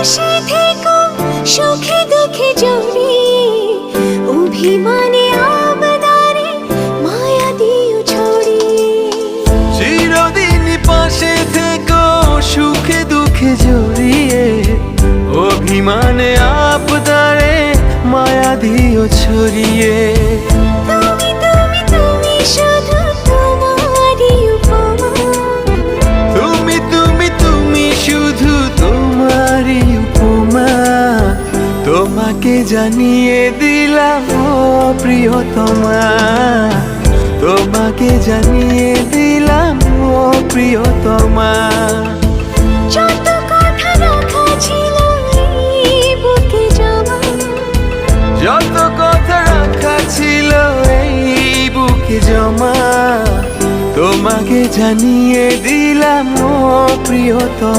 পাশে থেকো সুখে দুঃখে জড়িয়ে, অভিমানে আবদারে মায়া দিও ছড়িয়ে। চিরদিন পাশে থেকো সুখে দুঃখে জড়িয়ে, অভিমানে আবদারে মায়া দিও ছড়িয়ে। তুমি তুমি তুমি শুধু তোমারই উপমা, তুমি তুমি তুমি শুধু তোমারই উপমা। তোমাকে জানিয়ে দিলাম ও প্রিয়তমা, তোমাকে জানিয়ে দিলাম ও প্রিয়তমা। যত কথা রাখা ছিল এই বুকে জমা, যত কথা রাখা ছিল এই বুকে জমা, তোমাকে জানিয়ে দিলাম ও প্রিয়তমা।